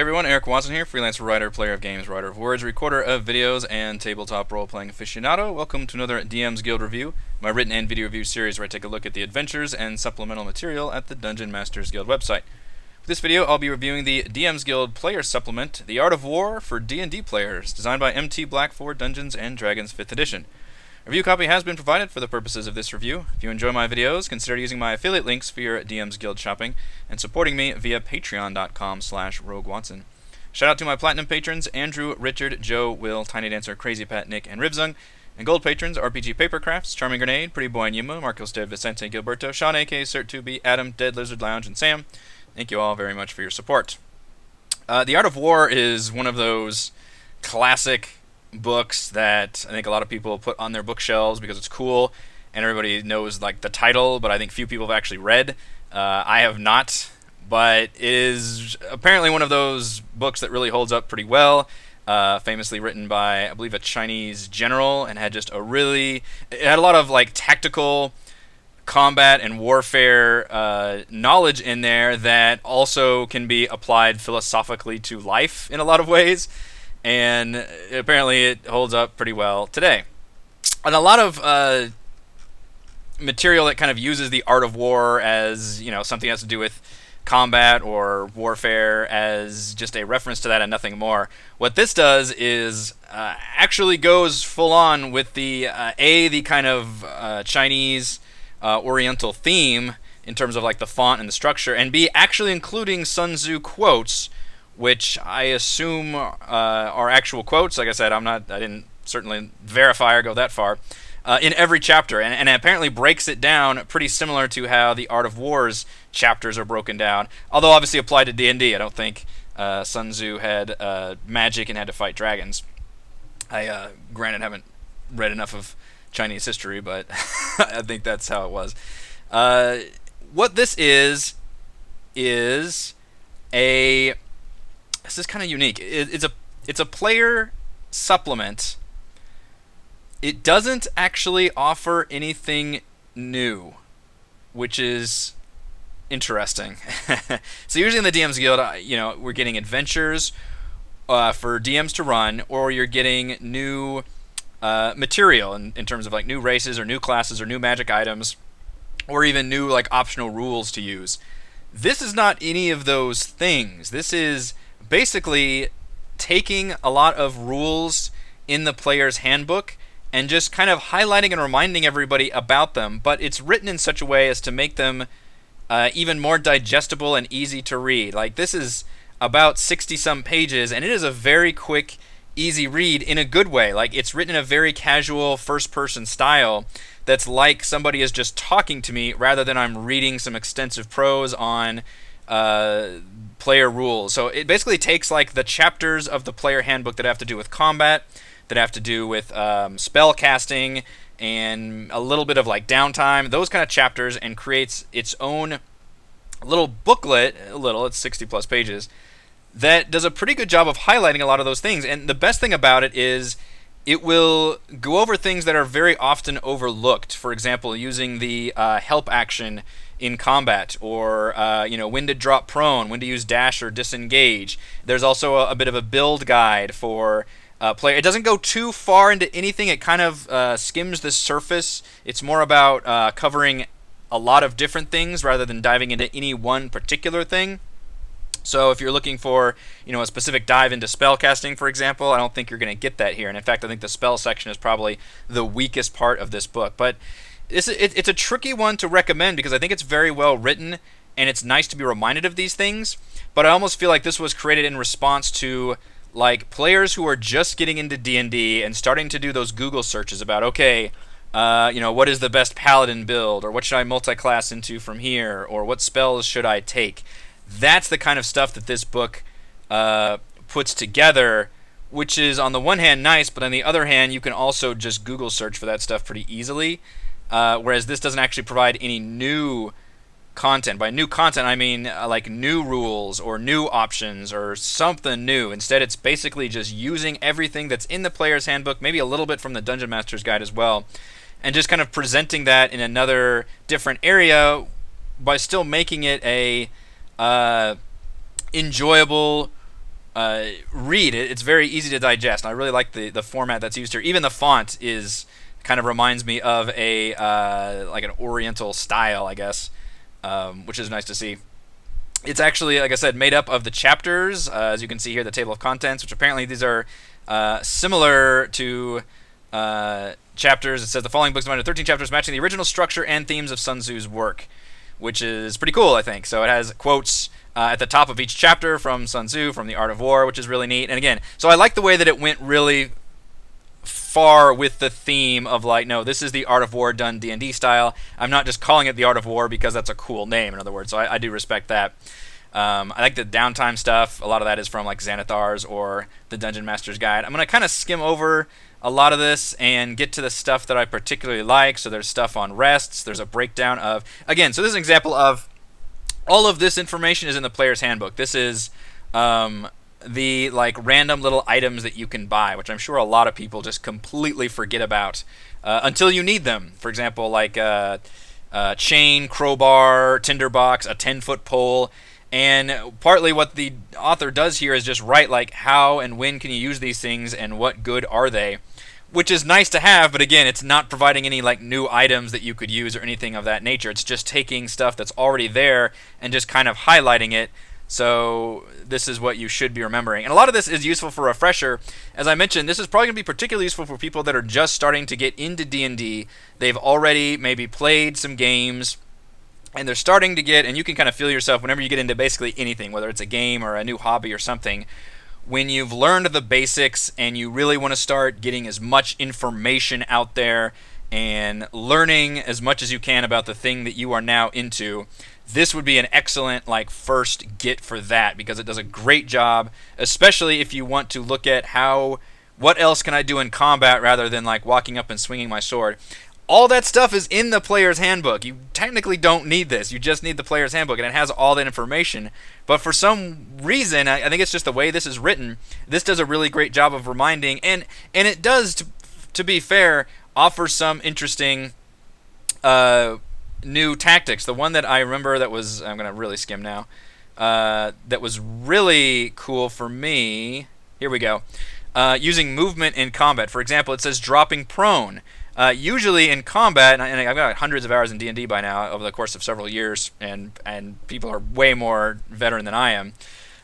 Hey everyone, Eric Watson here, freelance writer, player of games, writer of words, recorder of videos, and tabletop role-playing aficionado. Welcome to another DM's Guild review, my written and video review series where I take a look at the adventures and supplemental material at the Dungeon Masters Guild website. For this video, I'll be reviewing the DM's Guild Player Supplement, The Art of War for D&D Players, designed by MT Black for Dungeons & Dragons 5th edition. A review copy has been provided for the purposes of this review. If you enjoy my videos, consider using my affiliate links for your DM's Guild shopping and supporting me via patreon.com/RogueWatson. Shout out to my platinum patrons, Andrew, Richard, Joe, Will, Tiny Dancer, Crazy Pat, Nick, and Ribzung. And gold patrons, RPG Papercrafts, Charming Grenade, Pretty Boy Numa, Marcos de Vicente Gilberto, Sean A.K., Cert2B, Adam, Dead Lizard Lounge, and Sam. Thank you all very much for your support. The Art of War is one of those classic books that I think a lot of people put on their bookshelves because it's cool and everybody knows like the title, but I think few people have actually read. I have not, but it is apparently one of those books that really holds up pretty well. Famously written by, I believe, a Chinese general, and had just it had a lot of like tactical combat and warfare knowledge in there that also can be applied philosophically to life in a lot of ways. And apparently it holds up pretty well today. And a lot of material that kind of uses the art of war as, you know, something that has to do with combat or warfare as just a reference to that and nothing more. What this does is actually goes full on with the kind of Chinese Oriental theme in terms of like the font and the structure, and B, actually including Sun Tzu quotes, which I assume are actual quotes. Like I said, I didn't certainly verify or go that far, in every chapter, and it apparently breaks it down pretty similar to how the Art of War's chapters are broken down, although obviously applied to D&D. I don't think Sun Tzu had magic and had to fight dragons. I, granted, haven't read enough of Chinese history, but I think that's how it was. What this is a... This is kind of unique. It's a player supplement. It doesn't actually offer anything new, which is interesting. So usually in the DM's Guild, we're getting adventures for DMs to run, or you're getting new material in terms of like new races or new classes or new magic items, or even new like optional rules to use. This is not any of those things. This is basically taking a lot of rules in the player's handbook and just kind of highlighting and reminding everybody about them, but it's written in such a way as to make them even more digestible and easy to read. Like, this is about 60-some pages, and it is a very quick, easy read in a good way. Like, it's written in a very casual first-person style that's like somebody is just talking to me rather than I'm reading some extensive prose on player rules. So it basically takes like the chapters of the player handbook that have to do with combat, that have to do with spell casting, and a little bit of like downtime, those kind of chapters, and creates its own little booklet. It's 60 plus pages, that does a pretty good job of highlighting a lot of those things. And the best thing about it is it will go over things that are very often overlooked. For example, using the help action in combat, or when to drop prone, when to use dash or disengage. There's also a bit of a build guide for player. It doesn't go too far into anything. It kind of skims the surface. It's more about covering a lot of different things rather than diving into any one particular thing. So if you're looking for, a specific dive into spell casting, for example, I don't think you're going to get that here. And in fact, I think the spell section is probably the weakest part of this book. But it's a tricky one to recommend because I think it's very well written and it's nice to be reminded of these things. But I almost feel like this was created in response to like players who are just getting into D&D and starting to do those Google searches about, okay, what is the best paladin build, or what should I multi-class into from here, or what spells should I take? That's the kind of stuff that this book puts together, which is on the one hand nice, but on the other hand you can also just Google search for that stuff pretty easily, whereas this doesn't actually provide any new content. By new content I mean like new rules or new options or something new. Instead, it's basically just using everything that's in the player's handbook, maybe a little bit from the Dungeon Master's Guide as well, and just kind of presenting that in another different area by still making it a enjoyable read. It's very easy to digest. And I really like the format that's used here. Even the font is kind of reminds me of a like an Oriental style, I guess, which is nice to see. It's actually, like I said, made up of the chapters, as you can see here, the table of contents, which apparently these are similar to chapters. It says the following books divided into 13 chapters matching the original structure and themes of Sun Tzu's work, which is pretty cool, I think. So it has quotes at the top of each chapter from Sun Tzu, from The Art of War, which is really neat. And again, so I like the way that it went really far with the theme of like, no, this is the Art of War done D&D style. I'm not just calling it the Art of War because that's a cool name, in other words. So I do respect that. I like the downtime stuff. A lot of that is from like Xanathar's or the Dungeon Master's Guide. I'm going to kind of skim over a lot of this and get to the stuff that I particularly like. So there's stuff on rests. There's a breakdown of, again, so this is an example of all of this information is in the player's handbook. This is the like random little items that you can buy, which I'm sure a lot of people just completely forget about until you need them. For example, like chain, crowbar, tinderbox, a 10-foot pole. And partly what the author does here is just write like how and when can you use these things and what good are they, which is nice to have, but again, it's not providing any like new items that you could use or anything of that nature. It's just taking stuff that's already there and just kind of highlighting it. So this is what you should be remembering. And a lot of this is useful for refresher. As I mentioned, this is probably going to be particularly useful for people that are just starting to get into D&D. They've already maybe played some games, and they're starting to get, and you can kind of feel yourself whenever you get into basically anything, whether it's a game or a new hobby or something, when you've learned the basics and you really want to start getting as much information out there and learning as much as you can about the thing that you are now into, this would be an excellent like first get for that, because it does a great job, especially if you want to look at what else can I do in combat rather than like walking up and swinging my sword. All that stuff is in the player's handbook. You technically don't need this. You just need the player's handbook, and it has all that information. But for some reason, I think it's just the way this is written, this does a really great job of reminding, and it does, to be fair, offer some interesting new tactics. The one that I remember that was, I'm going to really skim now, that was really cool for me, here we go, using movement in combat. For example, it says dropping prone. Usually in combat, and I've got hundreds of hours in D&D by now over the course of several years, and people are way more veteran than I am.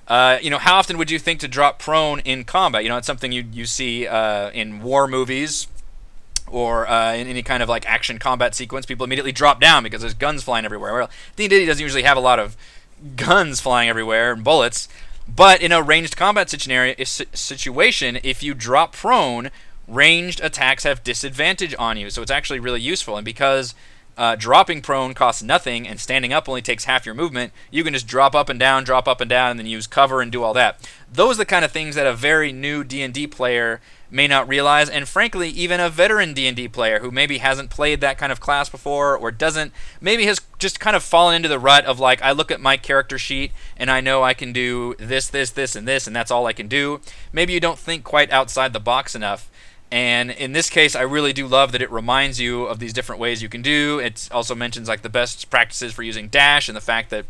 How often would you think to drop prone in combat? It's something you see in war movies or in any kind of like action combat sequence. People immediately drop down because there's guns flying everywhere. Well, D&D doesn't usually have a lot of guns flying everywhere and bullets, but in a ranged combat situation, if you drop prone, ranged attacks have disadvantage on you, so it's actually really useful. And because dropping prone costs nothing and standing up only takes half your movement, you can just drop up and down, and then use cover and do all that. Those are the kind of things that a very new D&D player may not realize, and frankly, even a veteran D&D player who maybe hasn't played that kind of class before, or maybe has just kind of fallen into the rut of like, I look at my character sheet and I know I can do this, and this, and that's all I can do. Maybe you don't think quite outside the box enough. And in this case, I really do love that it reminds you of these different ways you can do. It also mentions like the best practices for using dash, and the fact that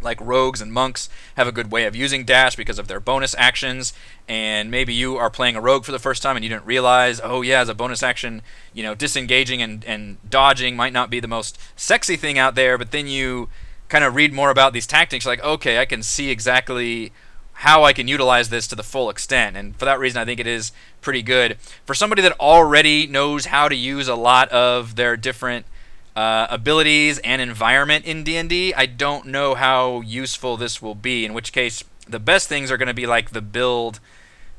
like rogues and monks have a good way of using dash because of their bonus actions. And maybe you are playing a rogue for the first time and you didn't realize, oh yeah, as a bonus action, disengaging and dodging might not be the most sexy thing out there, but then you kind of read more about these tactics, like, okay, I can see exactly how I can utilize this to the full extent. And for that reason, I think it is pretty good. For somebody that already knows how to use a lot of their different abilities and environment in D&D, I don't know how useful this will be, in which case the best things are going to be like the build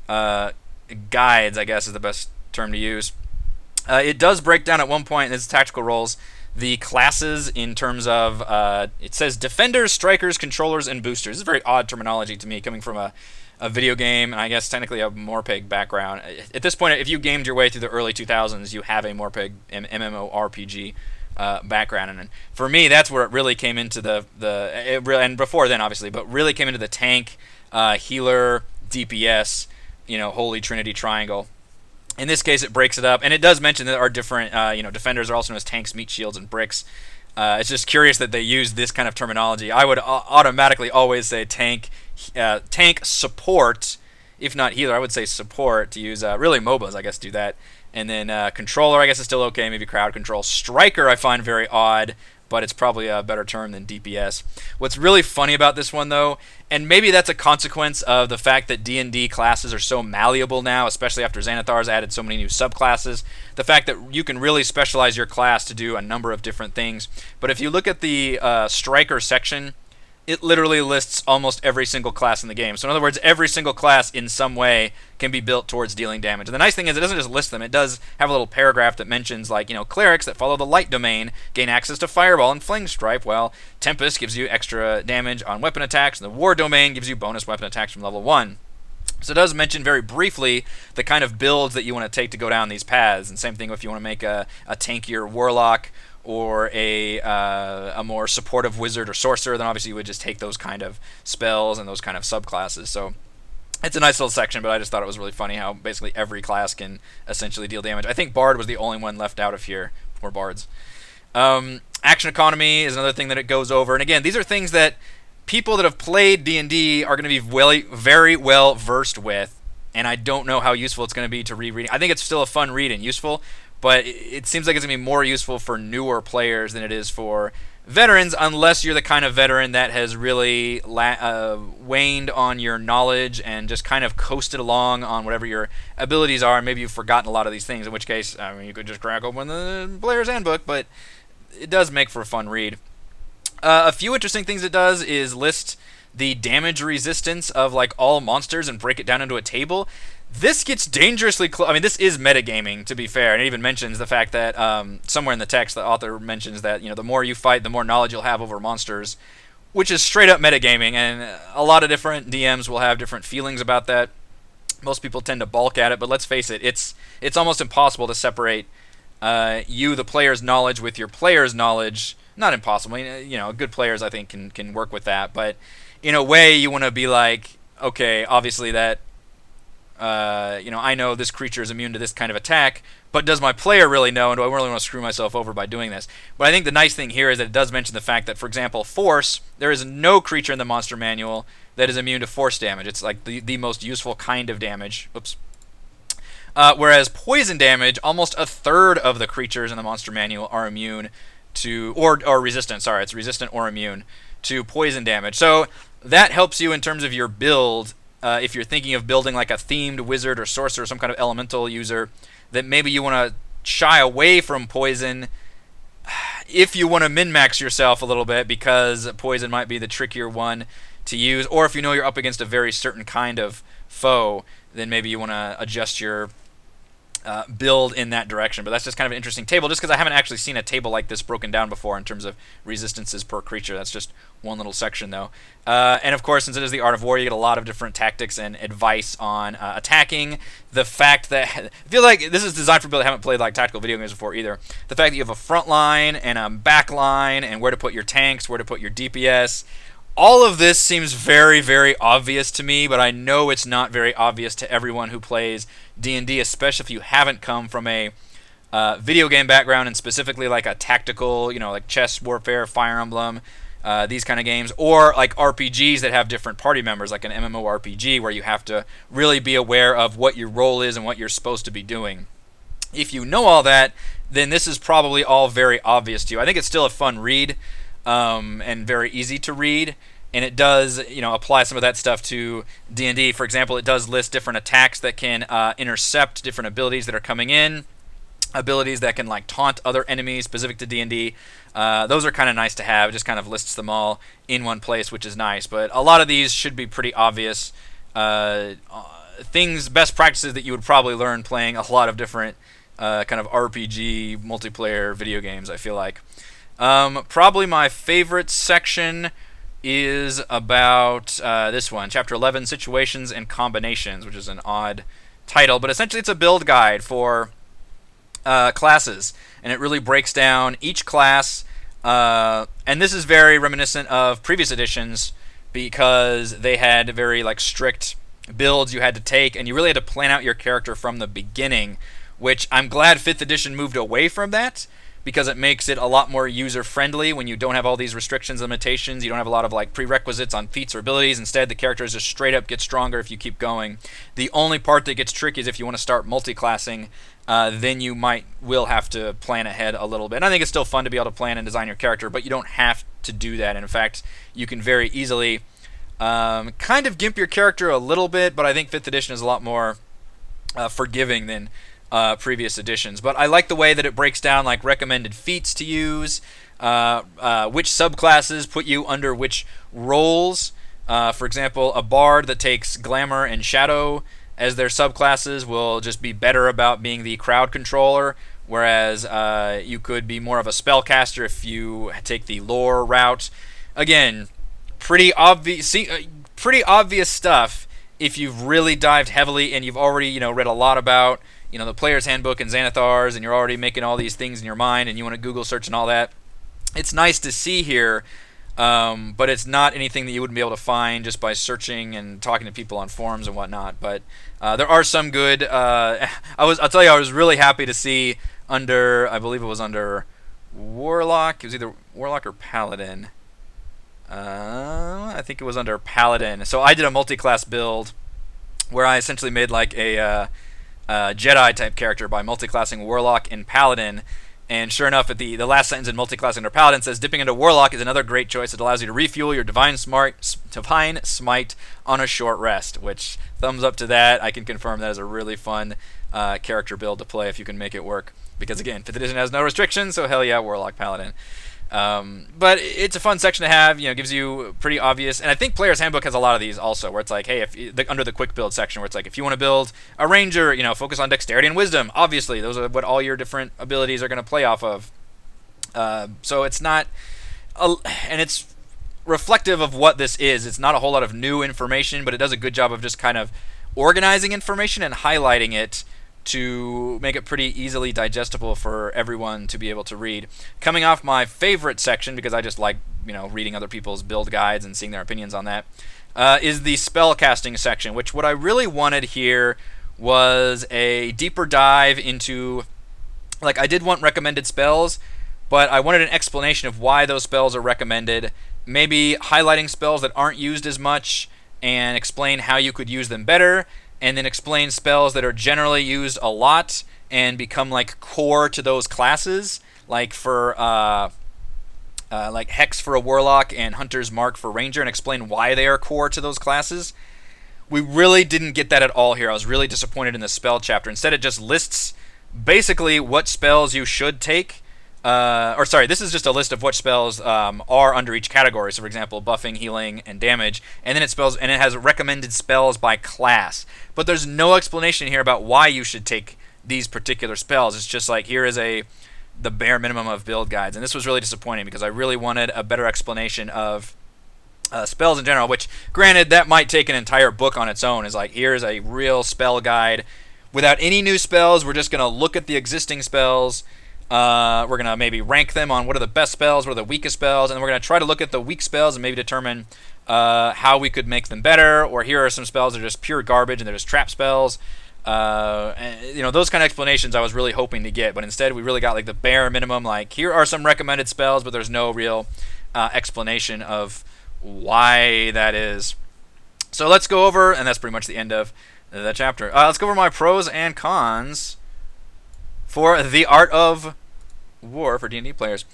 guides, I guess is the best term to use. It does break down at one point in its tactical roles the classes in terms of, it says defenders, strikers, controllers, and boosters. This is very odd terminology to me, coming from a video game, and I guess technically a Morpeg background. At this point, if you gamed your way through the early 2000s, you have a Morpeg MMORPG background. And for me, that's where it really came into and before then, obviously, but really came into the tank, healer, DPS, Holy Trinity Triangle. In this case, it breaks it up, and it does mention that there are different, defenders are also known as tanks, meat shields, and bricks. It's just curious that they use this kind of terminology. I would automatically always say tank support, if not healer. I would say support to use. Really, MOBAs, I guess, do that. And then controller, I guess, is still okay. Maybe crowd control. Striker, I find very odd, but it's probably a better term than DPS. What's really funny about this one, though, and maybe that's a consequence of the fact that D&D classes are so malleable now, especially after Xanathar's added so many new subclasses, the fact that you can really specialize your class to do a number of different things. But if you look at the Striker section, it literally lists almost every single class in the game. So in other words, every single class in some way can be built towards dealing damage. And the nice thing is it doesn't just list them. It does have a little paragraph that mentions, like, clerics that follow the light domain gain access to Fireball and Flame Stripe, while Tempest gives you extra damage on weapon attacks, and the War domain gives you bonus weapon attacks from level 1. So it does mention very briefly the kind of builds that you want to take to go down these paths. And same thing if you want to make a tankier Warlock or a more supportive wizard or sorcerer, then obviously you would just take those kind of spells and those kind of subclasses. So it's a nice little section, but I just thought it was really funny how basically every class can essentially deal damage. I think Bard was the only one left out of here, or Bards. Action economy is another thing that it goes over. And again, these are things that people that have played D&D are going to be very well versed with, and I don't know how useful it's going to be to rereading. I think it's still a fun read and useful, but it seems like it's going to be more useful for newer players than it is for veterans, unless you're the kind of veteran that has really waned on your knowledge and just kind of coasted along on whatever your abilities are. Maybe you've forgotten a lot of these things, in which case, I mean, you could just crack open the Player's Handbook, but it does make for a fun read. A few interesting things it does is list the damage resistance of like all monsters and break it down into a table. This gets dangerously close. I mean, this is metagaming, to be fair, and it even mentions the fact that somewhere in the text, the author mentions that the more you fight, the more knowledge you'll have over monsters, which is straight up metagaming, and a lot of different DMs will have different feelings about that. Most people tend to balk at it, but let's face it, it's almost impossible to separate the player's knowledge with your player's knowledge. Not impossible. I mean, good players, I think, can work with that, but in a way, you want to be like, okay, obviously that. I know this creature is immune to this kind of attack, but does my player really know, and do I really want to screw myself over by doing this? But I think the nice thing here is that it does mention the fact that, for example, Force, there is no creature in the monster manual that is immune to Force damage. It's like the most useful kind of damage. Oops. Whereas Poison damage, almost a third of the creatures in the monster manual are immune to, or resistant, sorry, it's resistant or immune to poison damage. So that helps you in terms of your build. If you're thinking of building like a themed wizard or sorcerer, some kind of elemental user, that maybe you want to shy away from poison if you want to min-max yourself a little bit, because poison might be the trickier one to use, or if you know you're up against a very certain kind of foe, then maybe you want to adjust your build in that direction. But that's just kind of an interesting table, just because I haven't actually seen a table like this broken down before in terms of resistances per creature. That's just one little section, though. And of course, since it is the Art of War, you get a lot of different tactics and advice on attacking. The fact that I feel like this is designed for people that haven't played like tactical video games before either. The fact that you have a front line and a back line, and where to put your tanks, where to put your DPS. All of this seems very, very obvious to me, but I know it's not very obvious to everyone who plays D&D, especially if you haven't come from a video game background, and specifically like a tactical, like chess, warfare, Fire Emblem, these kind of games, or like RPGs that have different party members, like an MMORPG, where you have to really be aware of what your role is and what you're supposed to be doing. If you know all that, then this is probably all very obvious to you. I think it's still a fun read. And very easy to read, and it does, apply some of that stuff to D&D. For example, it does list different attacks that can intercept different abilities that are coming in, abilities that can like taunt other enemies specific to D&D. Those are kind of nice to have. It just kind of lists them all in one place, which is nice. But a lot of these should be pretty obvious things, best practices that you would probably learn playing a lot of different kind of RPG multiplayer video games, I feel like. Probably my favorite section is about this one, Chapter 11, Situations and Combinations, which is an odd title, but essentially it's a build guide for classes, and it really breaks down each class, and this is very reminiscent of previous editions, because they had very like strict builds you had to take, and you really had to plan out your character from the beginning, which I'm glad 5th edition moved away from that. because it makes it a lot more user friendly when you don't have all these restrictions, limitations. You don't have a lot of like prerequisites on feats or abilities. Instead, the characters just straight up get stronger if you keep going. The only part that gets tricky is if you want to start multi-classing. Then you will have to plan ahead a little bit. And I think it's still fun to be able to plan and design your character, but you don't have to do that. And in fact, you can very easily kind of gimp your character a little bit, but I think 5th edition is a lot more forgiving than previous editions. But I like the way that it breaks down like recommended feats to use, which subclasses put you under which roles. For example, a bard that takes glamour and shadow as their subclasses will just be better about being the crowd controller, whereas you could be more of a spellcaster if you take the lore route. Again, pretty obvious stuff if you've really dived heavily and you've already read a lot about the Player's Handbook and Xanathars, and you're already making all these things in your mind, and you want to Google search and all that. It's nice to see here. But it's not anything that you wouldn't be able to find just by searching and talking to people on forums and whatnot. But there are some good. I'll tell you, I was really happy to see I believe it was under Warlock. It was either Warlock or Paladin. I think it was under Paladin. So I did a multi-class build where I essentially made like a Jedi type character by multi-classing Warlock and Paladin. And sure enough, at the last sentence in multi-class under Paladin says, dipping into Warlock is another great choice. It allows you to refuel your Divine Smite on a short rest, which, thumbs up to that. I can confirm that is a really fun character build to play if you can make it work. Because again, 5th edition has no restrictions, so hell yeah, Warlock Paladin. But it's a fun section to have, gives you pretty obvious, and I think Player's Handbook has a lot of these also, where it's like, hey, under the quick build section, where it's like, if you want to build a ranger, focus on dexterity and wisdom. Obviously, those are what all your different abilities are going to play off of. So it's not, and it's reflective of what this is. It's not a whole lot of new information, but it does a good job of just kind of organizing information and highlighting it to make it pretty easily digestible for everyone to be able to read. Coming off my favorite section, because I just like reading other people's build guides and seeing their opinions on that, is the spellcasting section, which what I really wanted here was a deeper dive into, like, I did want recommended spells, but I wanted an explanation of why those spells are recommended, maybe highlighting spells that aren't used as much and explain how you could use them better, and then explain spells that are generally used a lot and become like core to those classes, like for like Hex for a Warlock and Hunter's Mark for Ranger, and explain why they are core to those classes. We really didn't get that at all here. I was really disappointed in the spell chapter. Instead, it just lists basically what spells you should take. This is just a list of what spells are under each category. So, for example, buffing, healing, and damage. And then it has recommended spells by class. But there's no explanation here about why you should take these particular spells. It's just like, here is the bare minimum of build guides. And this was really disappointing because I really wanted a better explanation of spells in general, which, granted, that might take an entire book on its own. Is like, here's a real spell guide. Without any new spells, we're just going to look at the existing spells. We're going to maybe rank them on what are the best spells, what are the weakest spells, and we're going to try to look at the weak spells and maybe determine how we could make them better, or here are some spells that are just pure garbage and they're just trap spells. Those kind of explanations I was really hoping to get, but instead we really got like the bare minimum, like, here are some recommended spells, but there's no real explanation of why that is. So let's go over, and that's pretty much the end of the chapter. Let's go over my pros and cons for The Art of War for D&D players.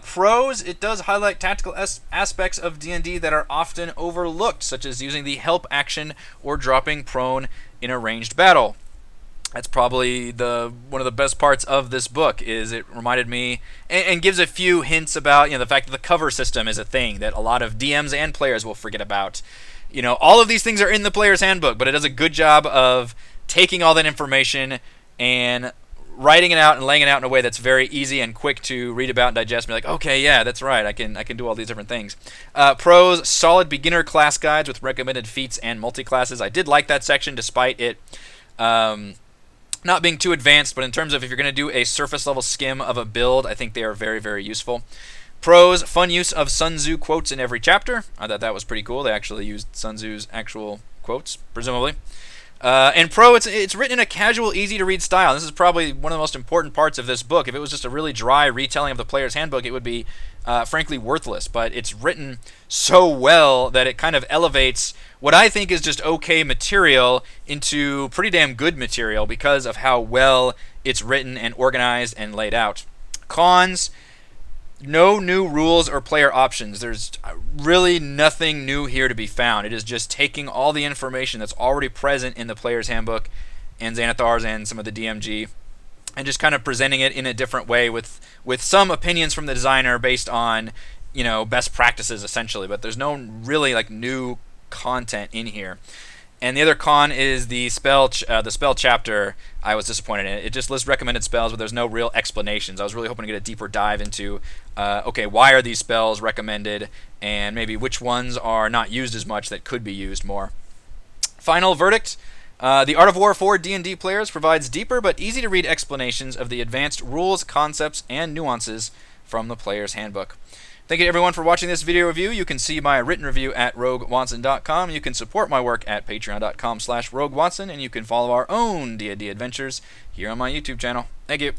Pros, it does highlight tactical aspects of D&D that are often overlooked, such as using the help action or dropping prone in a ranged battle. That's probably one of the best parts of this book, is it reminded me and gives a few hints about the fact that the cover system is a thing that a lot of DMs and players will forget about. All of these things are in the Player's Handbook, but it does a good job of taking all that information and writing it out and laying it out in a way that's very easy and quick to read about and digest. And be like, okay, yeah, that's right. I can do all these different things. Pros: solid beginner class guides with recommended feats and multi-classes. I did like that section, despite it not being too advanced. But in terms of if you're going to do a surface level skim of a build, I think they are very, very useful. Pros: fun use of Sun Tzu quotes in every chapter. I thought that was pretty cool. They actually used Sun Tzu's actual quotes, presumably. And Pro, it's written in a casual, easy-to-read style. This is probably one of the most important parts of this book. If it was just a really dry retelling of the player's handbook, it would be, frankly, worthless. But it's written so well that it kind of elevates what I think is just okay material into pretty damn good material because of how well it's written and organized and laid out. Cons: no new rules or player options. There's really nothing new here to be found. It is just taking all the information that's already present in the player's handbook and Xanathar's and some of the DMG and just kind of presenting it in a different way with some opinions from the designer based on, best practices essentially. But there's no really like new content in here. And the other con is the spell chapter. I was disappointed in it. It just lists recommended spells, but there's no real explanations. I was really hoping to get a deeper dive into, okay, why are these spells recommended, and maybe which ones are not used as much that could be used more. Final verdict: The Art of War for D&D players provides deeper but easy-to-read explanations of the advanced rules, concepts, and nuances from the player's handbook. Thank you everyone for watching this video review. You can see my written review at RogueWatson.com. You can support my work at Patreon.com/RogueWatson, and you can follow our own D&D adventures here on my YouTube channel. Thank you.